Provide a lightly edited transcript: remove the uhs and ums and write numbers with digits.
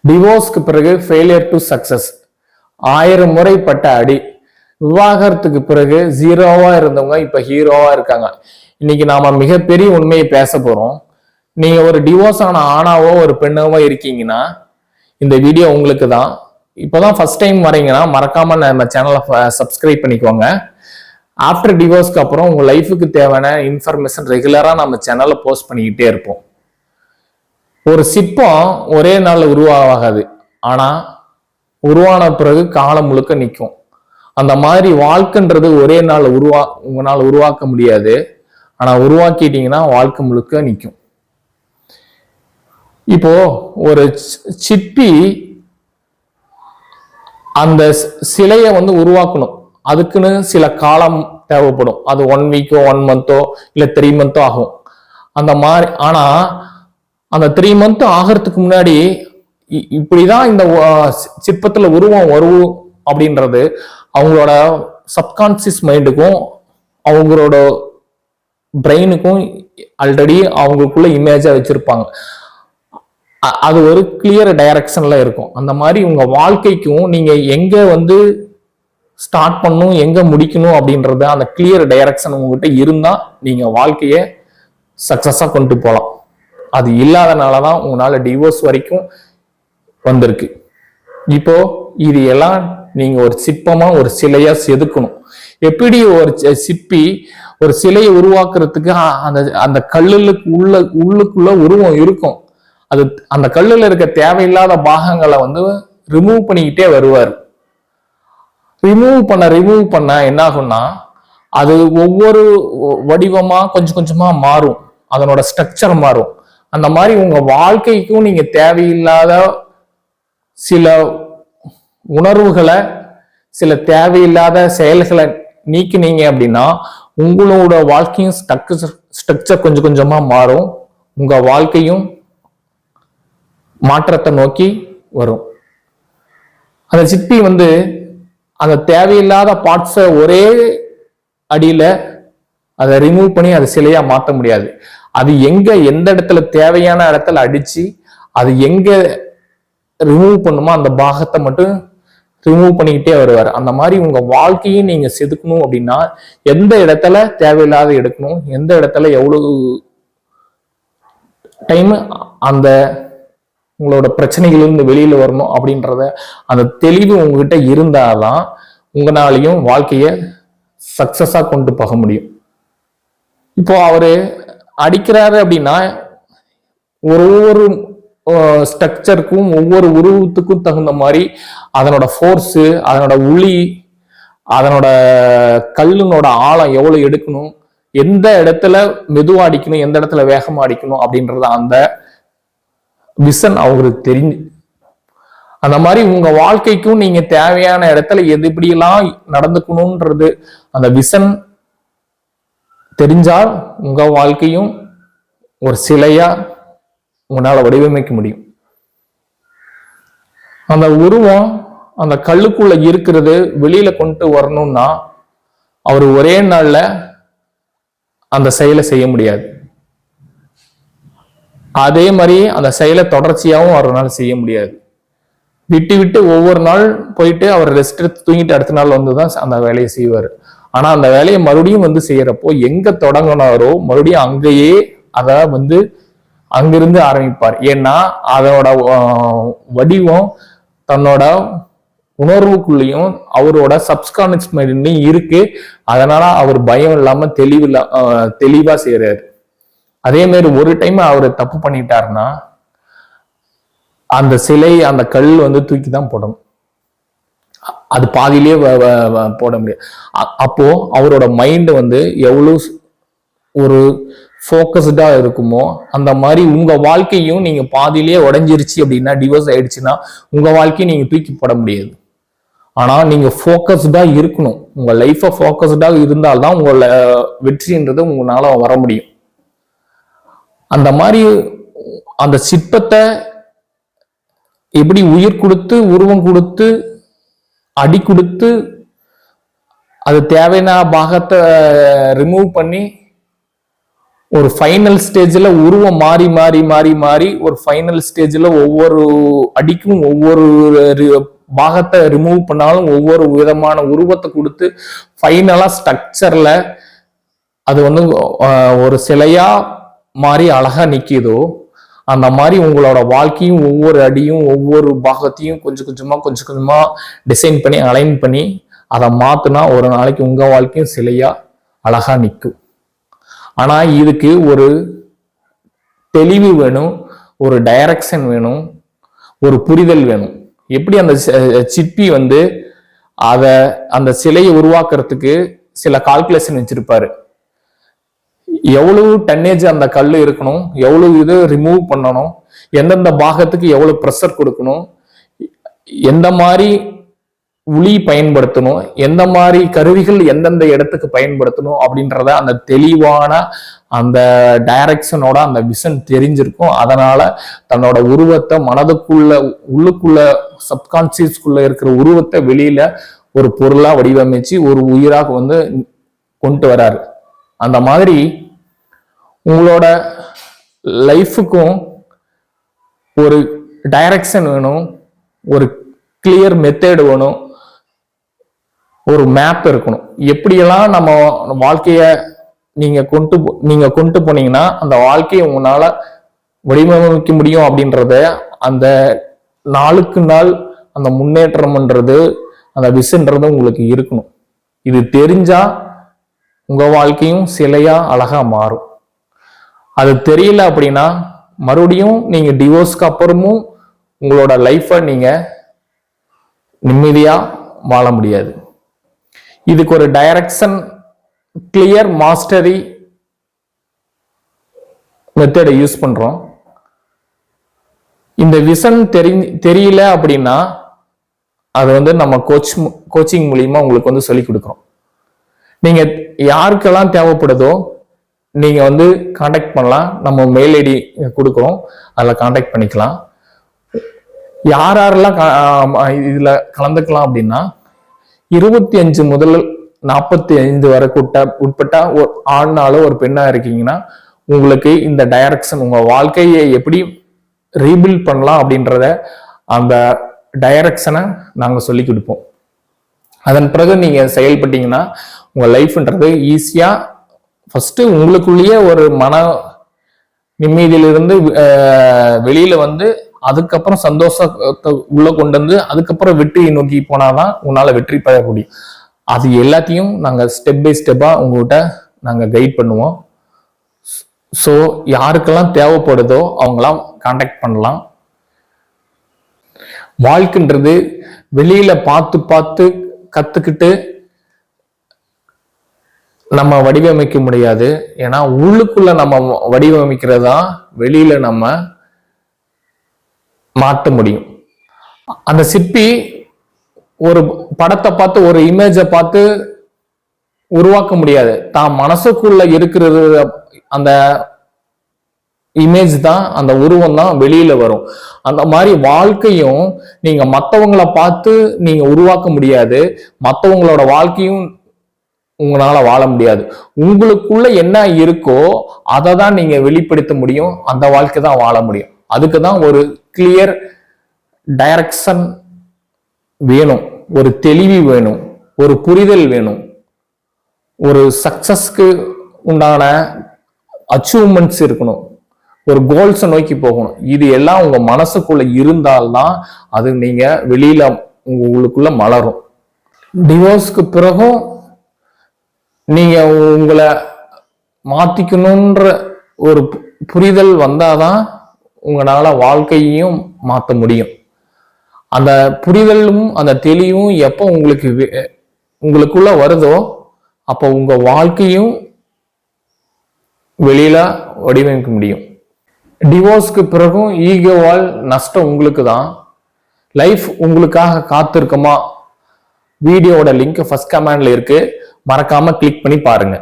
டிவோர்ஸ்க்கு பிறகு failure to success. 1000 முறை பட்ட அடி. விவாகரத்துக்கு பிறகு ஜீரோவா இருந்தவங்க இப்ப ஹீரோவா இருக்காங்க. இன்னைக்கு நாம மிகப்பெரிய உண்மையை பேச போறோம். நீங்க ஒரு டிவோர்ஸ் ஆன ஆணாவோ ஒரு பெண்ணாவோ இருக்கீங்கன்னா இந்த வீடியோ உங்களுக்கு தான். இப்போதான் ஃபர்ஸ்ட் டைம் வரீங்கன்னா மறக்காம நம்ம சேனலை சப்ஸ்கிரைப் பண்ணிக்கோங்க. ஆஃப்டர் டிவோர்ஸ்க்கு அப்புறம் உங்க லைஃபுக்கு தேவையான இன்ஃபர்மேஷன் ரெகுலரா நம்ம சேனல்ல போஸ்ட் பண்ணிக்கிட்டே இருப்போம். ஒரு சிற்பம் ஒரே நாள்ல உருவாகாது, ஆனா உருவான பிறகு காலம் முழுக்க நிற்கும். அந்த மாதிரி வாழ்க்கைன்றது ஒரே நாள் உங்களால் உருவாக்க முடியாது, ஆனா உருவாக்கிட்டீங்கன்னா வாழ்க்கை முழுக்க நிற்கும். இப்போ ஒரு சிற்பி அந்த சிலையை உருவாக்கணும், அதுக்குன்னு சில காலம் தேவைப்படும். அது 1 வீக்கோ 1 மந்தோ இல்ல 3 மந்தோ ஆகும். அந்த மாதிரி ஆனா அந்த 3 மந்த் ஆகிறதுக்கு முன்னாடி இப்படிதான் இந்த சிற்பத்துல உருவம் வரும் அப்படின்றது அவங்களோட சப்கான்சியஸ் மைண்டுக்கும் அவங்களோட பிரெயினுக்கும் ஆல்ரெடி அவங்களுக்குள்ள இமேஜா வச்சிருப்பாங்க. அது ஒரு கிளியர் டைரக்ஷன்ல இருக்கும். அந்த மாதிரி உங்க வாழ்க்கைக்கும் நீங்க எங்க ஸ்டார்ட் பண்ணணும் எங்க முடிக்கணும் அப்படின்றத அந்த கிளியர் டைரக்ஷன் உங்ககிட்ட இருந்தா நீங்க வாழ்க்கைய சக்சஸா கொண்டு போகலாம். அது இல்லாதனாலதான் உங்களால டிவோர்ஸ் வரைக்கும் வந்திருக்கு. இப்போ இது எல்லாம் நீங்க ஒரு சிற்பமா ஒரு சிலையா செதுக்கணும். எப்படி ஒரு சிற்பி ஒரு சிலையை உருவாக்குறதுக்கு அந்த கல்லுக்கு உள்ளுக்குள்ள உருவம் இருக்கும். அது அந்த கல்லுல இருக்க தேவையில்லாத பாகங்களை ரிமூவ் பண்ணிக்கிட்டே வருவார். ரிமூவ் பண்ண என்ன ஆகும்னா அது ஒவ்வொரு வடிவமா கொஞ்சம் கொஞ்சமா மாறும், அதனோட ஸ்ட்ரக்சர் மாறும். அந்த மாதிரி உங்க வாழ்க்கைக்கும் நீங்க தேவையில்லாத சில உணர்வுகளை சில தேவையில்லாத செயல்களை நீக்கினீங்க அப்படின்னா உங்களோட வாழ்க்கையும் ஸ்ட்ரக்சர் கொஞ்சம் கொஞ்சமா மாறும். உங்க வாழ்க்கையும் மாற்றத்தை நோக்கி வரும். அந்த சிற்பி அந்த தேவையில்லாத பார்ட்ஸை ஒரே அடியில அதை ரிமூவ் பண்ணி அதை சிலையா மாற்ற முடியாது. அது எந்த இடத்துல தேவையான இடத்துல அடிச்சு அது எங்க ரிமூவ் பண்ணுமோ அந்த பாகத்தை மட்டும் ரிமூவ் பண்ணிக்கிட்டே வருவார். அந்த மாதிரி உங்க வாழ்க்கையும் நீங்க செதுக்கணும் அப்படின்னா எந்த இடத்துல தேவையில்லாத எடுக்கணும், எந்த இடத்துல எவ்வளவு டைம் அந்த உங்களோட பிரச்சனைகளிலிருந்து வெளியில வரணும் அப்படின்றத அந்த தெளிவு உங்ககிட்ட இருந்தாதான் உங்களாலையும் வாழ்க்கைய சக்சஸா கொண்டு போக முடியும். இப்போ அவரு அடிக்கிறாரு அப்படின்னா ஒவ்வொரு ஸ்ட்ரக்சருக்கும் ஒவ்வொரு உருவத்துக்கும் தகுந்த மாதிரி அதனோட ஃபோர்ஸு, அதனோட உளி, அதனோட கல்லுனோட ஆழம் எவ்வளவு எடுக்கணும், எந்த இடத்துல மெதுவா அடிக்கணும், எந்த இடத்துல வேகமா அடிக்கணும் அப்படின்றத அந்த விஷன் அவங்களுக்கு தெரிஞ்சு அந்த மாதிரி உங்க வாழ்க்கைக்கும் நீங்க தேவையான இடத்துல எது இப்படியெல்லாம் நடந்துக்கணும்ன்றது அந்த விஷன் தெரிஞ்சால் உங்க வாழ்க்கையும் ஒரு சிலையா உங்களால வடிவமைக்க முடியும். அந்த உருவம் அந்த கல்லுக்குள்ள இருக்கிறது வெளியில கொண்டு வரணும்னா அவர் ஒரே நாள்ல அந்த செயலை செய்ய முடியாது. அதே மாதிரி அந்த செயலை தொடர்ச்சியாகவும் அவரால் செய்ய முடியாது. விட்டு விட்டு ஒவ்வொரு நாள் போயிட்டு அவர் ரெஸ்ட் எடுத்து தூங்கிட்டு அடுத்த நாள் வந்துதான் அந்த வேலையை செய்வார். ஆனா அந்த வேலையை மறுபடியும் செய்யறப்போ எங்க தொடங்கினாரோ மறுபடியும் அங்கேயே அதை அங்கிருந்து ஆரம்பிப்பார். ஏன்னா அதோட வடிவம் தன்னோட உணர்வுக்குள்ளேயும் அவரோட சப்கான்ஷியஸ் மைண்ட்லயும் இருக்கு. அதனால அவர் பயம் இல்லாம தெளிவா செய்யறாரு. அதே மாதிரி ஒரு டைம் அவர் தப்பு பண்ணிட்டாருன்னா அந்த சிலை அந்த கல் தூக்கி தான் போடணும், அது பாதியிலேயே போட முடியாது. அப்போ அவரோட மைண்ட் எவ்வளவு ஒரு ஃபோக்கஸ்டா இருக்குமோ அந்த மாதிரி உங்க வாழ்க்கையும் நீங்க பாதியிலேயே உடைஞ்சிருச்சு அப்படின்னா டிவோர்ஸ் ஆயிடுச்சுன்னா உங்க வாழ்க்கையும் நீங்க தூக்கி போட முடியாது. ஆனா நீங்க ஃபோக்கஸ்டா இருக்கணும். உங்க லைஃப ஃபோக்கஸ்டா இருந்தால்தான் உங்களோட வெற்றின்றது உங்களால வர முடியும். அந்த மாதிரி அந்த சிற்பத்தை எப்படி உயிர் கொடுத்து உருவம் கொடுத்து அடி கொடுத்து அது தேவையான பாகத்தை ரிமூவ் பண்ணி ஒரு ஃபைனல் ஸ்டேஜ்ல உருவம் மாறி மாறி மாறி மாறி ஒரு ஃபைனல் ஸ்டேஜ்ல ஒவ்வொரு அடிக்கும் ஒவ்வொரு பாகத்தை ரிமூவ் பண்ணாலும் ஒவ்வொரு விதமான உருவத்தை கொடுத்து ஃபைனலா ஸ்ட்ரக்சர்ல அது வந்து ஒரு சிலையா மாறி அழகா நிக்குதோ, அந்த மாதிரி உங்களோட வாழ்க்கையும் ஒவ்வொரு அடியும் ஒவ்வொரு பாகத்தையும் கொஞ்சம் கொஞ்சமா டிசைன் பண்ணி அலைன் பண்ணி அதை மாத்தினா ஒரு நாளைக்கு உங்க வாழ்க்கையும் சிலையா அழகா நிற்கும். ஆனா இதுக்கு ஒரு தெளிவு வேணும், ஒரு டைரக்ஷன் வேணும், ஒரு புரிதல் வேணும். எப்படி அந்த சிற்பி வந்து அந்த சிலையை உருவாக்குறதுக்கு சில கால்குலேஷன் வச்சிருப்பாரு. எவ்வளவு டன்னேஜ் அந்த கல் இருக்கணும், எவ்வளவு இது ரிமூவ் பண்ணணும், எந்தெந்த பாகத்துக்கு எவ்வளவு ப்ரெஷர் கொடுக்கணும், எந்த மாதிரி உளி பயன்படுத்தணும், எந்த மாதிரி கருவிகள் எந்தெந்த இடத்துக்கு பயன்படுத்தணும் அப்படின்றத அந்த தெளிவான அந்த டைரக்ஷனோட அந்த விஷன் தெரிஞ்சிருக்கும். அதனால தன்னோட உருவத்தை மனதுக்குள்ள உள்ளுக்குள்ள சப்கான்சியஸ்குள்ள இருக்கிற உருவத்தை வெளியில ஒரு பொருளா வடிவமைச்சு ஒரு உயிராக வந்து கொண்டு வராரு. அந்த மாதிரி உங்களோட லைஃபுக்கும் ஒரு டைரக்ஷன் வேணும், ஒரு கிளியர் மெத்தட் வேணும், ஒரு மேப் இருக்கணும். எப்படியெல்லாம் நம்ம வாழ்க்கைய நீங்க கொண்டு போனீங்கன்னா அந்த வாழ்க்கையை உங்களால வடிவமைக்க முடியும் அப்படின்றத அந்த நாளுக்கு நாள் அந்த முன்னேற்றம்ன்றது அந்த விஷன்றது உங்களுக்கு இருக்கணும். இது தெரிஞ்சா உங்க வாழ்க்கையும் சிலையா அழகா மாறும். அது தெரியல அப்படின்னா மறுபடியும் நீங்க டிவோர்ஸ்க்கு அப்புறமும் உங்களோட லைஃபை நீங்க நிம்மதியா வாழ முடியாது. இதுக்கு ஒரு டைரக்ஷன், கிளியர் மாஸ்டரி மெத்தடை யூஸ் பண்றோம். இந்த விஷன் தெரியல அப்படின்னா அது வந்து நம்ம கோச்சிங் மூலியமா உங்களுக்கு வந்து சொல்லி கொடுக்குறோம். நீங்க யாருக்கெல்லாம் தேவைப்படுதோ நீங்க வந்து கான்டாக்ட் பண்ணலாம். நம்ம மெயில் ஐடி கொடுக்குறோம், அதில் கான்டாக்ட் பண்ணிக்கலாம். யாரெல்லாம் இதுல கலந்துக்கலாம் அப்படின்னா 25 முதல் 45 வரை உட்பட்ட ஒரு ஆண்னாலோ ஒரு பெண்ணா இருக்கீங்கன்னா உங்களுக்கு இந்த டைரக்ஷன் உங்க வாழ்க்கையை எப்படி ரீபில்ட் பண்ணலாம் அப்படின்றத அந்த டைரக்ஷனை நாங்க சொல்லி கொடுப்போம். அதன் பிறகு நீங்க செயல்பட்டீங்கன்னா உங்க லைஃப்ன்றது ஈஸியா ஃபர்ஸ்ட் உங்களுக்குள்ளேயே ஒரு மன நிம்மதியிலிருந்து வெளியில வந்து அதுக்கப்புறம் சந்தோஷத்தை உள்ள கொண்டு வந்து அதுக்கப்புறம் வெற்றியை நோக்கி போனாதான் உன்னால வெற்றி பெற முடியும். அது எல்லாத்தையும் நாங்க ஸ்டெப் பை ஸ்டெப்பா உங்ககிட்ட நாங்க கைட் பண்ணுவோம். ஸோ யாருக்கெல்லாம் தேவைப்படுதோ அவங்களாம் கான்டாக்ட் பண்ணலாம். வாழ்க்கைன்றது வெளியில பார்த்து பார்த்து கத்துக்கிட்டு நம்ம வடிவமைக்க முடியாது. ஏன்னா உள்ளுக்குள்ள நம்ம வடிவமைக்கிறதா வெளியில நம்ம மாற்ற முடியும். அந்த சிற்பி ஒரு படத்தை பார்த்து ஒரு இமேஜை பார்த்து உருவாக்க முடியாது. தான் மனசுக்குள்ள இருக்கிறது அந்த இமேஜ் தான், அந்த உருவம் தான் வெளியில வரும். அந்த மாதிரி வாழ்க்கையும் நீங்க மற்றவங்களை பார்த்து நீங்க உருவாக்க முடியாது, மற்றவங்களோட வாழ்க்கையும் உங்களால வாழ முடியாது. உங்களுக்குள்ள என்ன இருக்கோ அதை தான் நீங்க வெளிப்படுத்த முடியும், அந்த வாழ்க்கை தான் வாழ முடியும். அதுக்கு தான் ஒரு கிளியர் டைரக்ஷன் வேணும், ஒரு தெளிவு வேணும், ஒரு புரிதல் வேணும், ஒரு சக்சஸ்க்கு உண்டான அச்சீவ்மெண்ட்ஸ் இருக்கணும், ஒரு கோல்ஸை நோக்கி போகணும். இது எல்லாம் உங்க மனசுக்குள்ள இருந்தால்தான் அது நீங்க வெளியில உங்களுக்குள்ள மலரும். டிவோர்ஸ்க்கு பிறகும் நீங்க உங்களை மாத்திக்கணும்ன்ற ஒரு புரிதல் வந்தாதான் உங்களால வாழ்க்கையையும் மாற்ற முடியும். அந்த புரிதலும் அந்த தெளிவும் எப்போ உங்களுக்குள்ள வருதோ அப்போ உங்க வாழ்க்கையும் வெளியில வடிவமைக்க முடியும். டிவோர்ஸ்க்கு பிறகும் ஈகோவால் நஷ்டம் உங்களுக்கு தான். லைஃப் உங்களுக்காக காத்திருக்குமா? வீடியோவோட லிங்க் ஃபர்ஸ்ட் கமெண்ட்ல இருக்கு, மறக்காம கிளிக் பண்ணி பாருங்க.